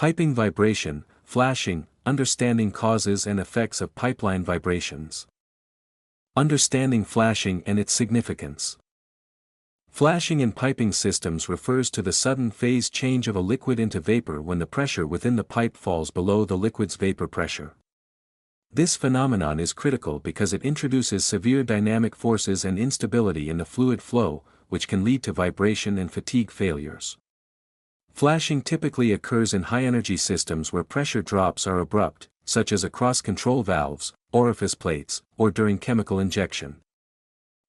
Piping vibration, flashing, understanding causes and effects of pipeline vibrations. Understanding flashing and its significance. Flashing in piping systems refers to the sudden phase change of a liquid into vapor when the pressure within the pipe falls below the liquid's vapor pressure. This phenomenon is critical because it introduces severe dynamic forces and instability in the fluid flow, which can lead to vibration and fatigue failures. Flashing typically occurs in high-energy systems where pressure drops are abrupt, such as across control valves, orifice plates, or during chemical injection.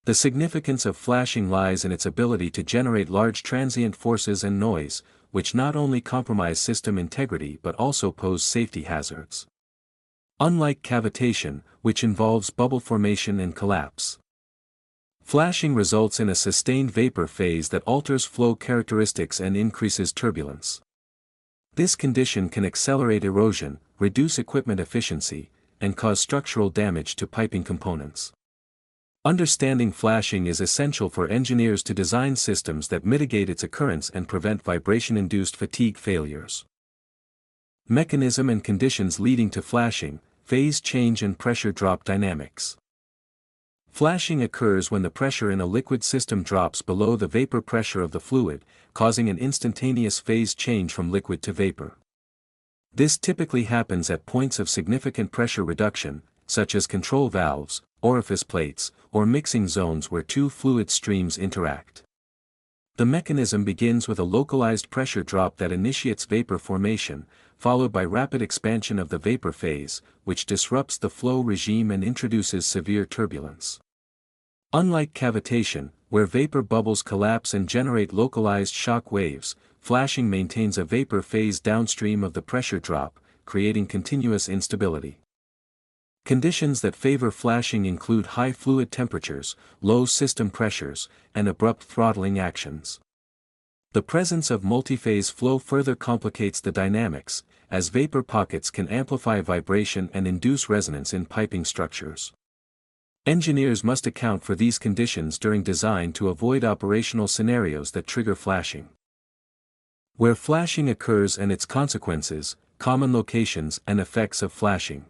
The significance of flashing lies in its ability to generate large transient forces and noise, which not only compromise system integrity but also pose safety hazards. Unlike cavitation, which involves bubble formation and collapse, flashing results in a sustained vapor phase that alters flow characteristics and increases turbulence. This condition can accelerate erosion, reduce equipment efficiency, and cause structural damage to piping components. Understanding flashing is essential for engineers to design systems that mitigate its occurrence and prevent vibration-induced fatigue failures. Mechanism and conditions leading to flashing, phase change and pressure drop dynamics. Flashing occurs when the pressure in a liquid system drops below the vapor pressure of the fluid, causing an instantaneous phase change from liquid to vapor. This typically happens at points of significant pressure reduction, such as control valves, orifice plates, or mixing zones where two fluid streams interact. The mechanism begins with a localized pressure drop that initiates vapor formation, followed by rapid expansion of the vapor phase, which disrupts the flow regime and introduces severe turbulence. Unlike cavitation, where vapor bubbles collapse and generate localized shock waves, flashing maintains a vapor phase downstream of the pressure drop, creating continuous instability. Conditions that favor flashing include high fluid temperatures, low system pressures, and abrupt throttling actions. The presence of multiphase flow further complicates the dynamics, as vapor pockets can amplify vibration and induce resonance in piping structures. Engineers must account for these conditions during design to avoid operational scenarios that trigger flashing. Where flashing occurs and its consequences, common locations and effects of flashing.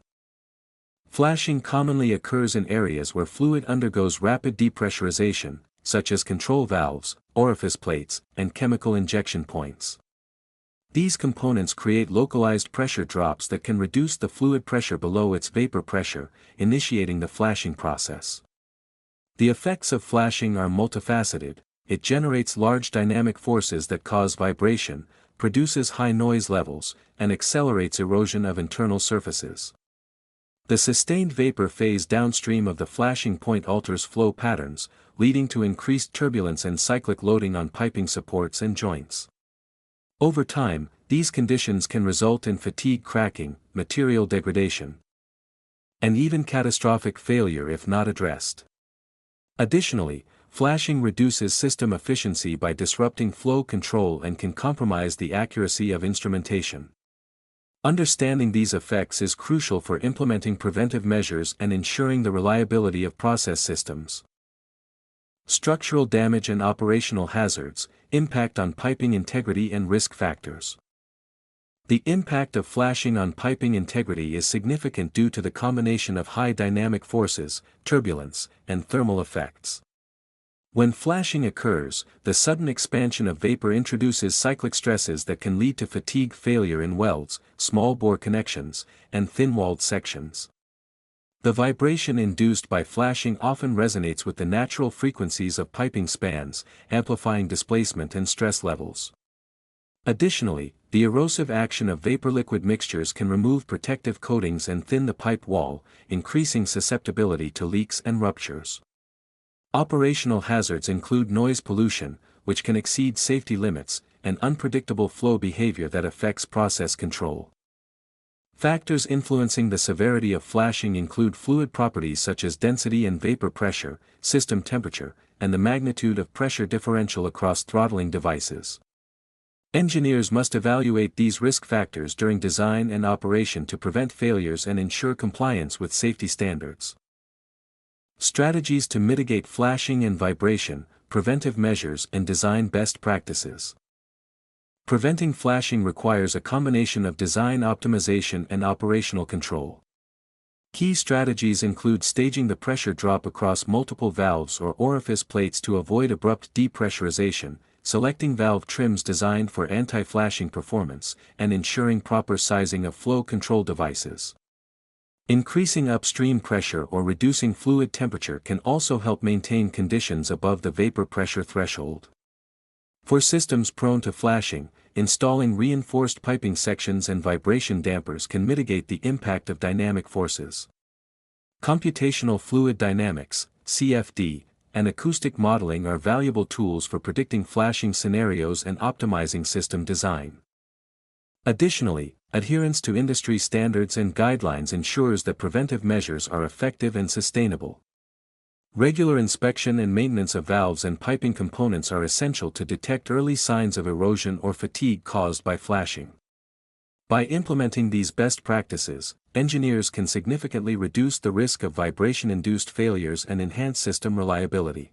Flashing commonly occurs in areas where fluid undergoes rapid depressurization, such as control valves, orifice plates, and chemical injection points. These components create localized pressure drops that can reduce the fluid pressure below its vapor pressure, initiating the flashing process. The effects of flashing are multifaceted. It generates large dynamic forces that cause vibration, produces high noise levels, and accelerates erosion of internal surfaces. The sustained vapor phase downstream of the flashing point alters flow patterns, leading to increased turbulence and cyclic loading on piping supports and joints. Over time, these conditions can result in fatigue cracking, material degradation, and even catastrophic failure if not addressed. Additionally, flashing reduces system efficiency by disrupting flow control and can compromise the accuracy of instrumentation. Understanding these effects is crucial for implementing preventive measures and ensuring the reliability of process systems. Structural damage and operational hazards, impact on piping integrity and risk factors. The impact of flashing on piping integrity is significant due to the combination of high dynamic forces, turbulence, and thermal effects. When flashing occurs, the sudden expansion of vapor introduces cyclic stresses that can lead to fatigue failure in welds, small bore connections, and thin-walled sections. The vibration induced by flashing often resonates with the natural frequencies of piping spans, amplifying displacement and stress levels. Additionally, the erosive action of vapor-liquid mixtures can remove protective coatings and thin the pipe wall, increasing susceptibility to leaks and ruptures. Operational hazards include noise pollution, which can exceed safety limits, and unpredictable flow behavior that affects process control. Factors influencing the severity of flashing include fluid properties such as density and vapor pressure, system temperature, and the magnitude of pressure differential across throttling devices. Engineers must evaluate these risk factors during design and operation to prevent failures and ensure compliance with safety standards. Strategies to mitigate flashing and vibration, preventive measures and design best practices. Preventing flashing requires a combination of design optimization and operational control. Key strategies include staging the pressure drop across multiple valves or orifice plates to avoid abrupt depressurization, selecting valve trims designed for anti-flashing performance, and ensuring proper sizing of flow control devices. Increasing upstream pressure or reducing fluid temperature can also help maintain conditions above the vapor pressure threshold. For systems prone to flashing, installing reinforced piping sections and vibration dampers can mitigate the impact of dynamic forces. Computational fluid dynamics, CFD, and acoustic modeling are valuable tools for predicting flashing scenarios and optimizing system design. Additionally, adherence to industry standards and guidelines ensures that preventive measures are effective and sustainable. Regular inspection and maintenance of valves and piping components are essential to detect early signs of erosion or fatigue caused by flashing. By implementing these best practices, engineers can significantly reduce the risk of vibration-induced failures and enhance system reliability.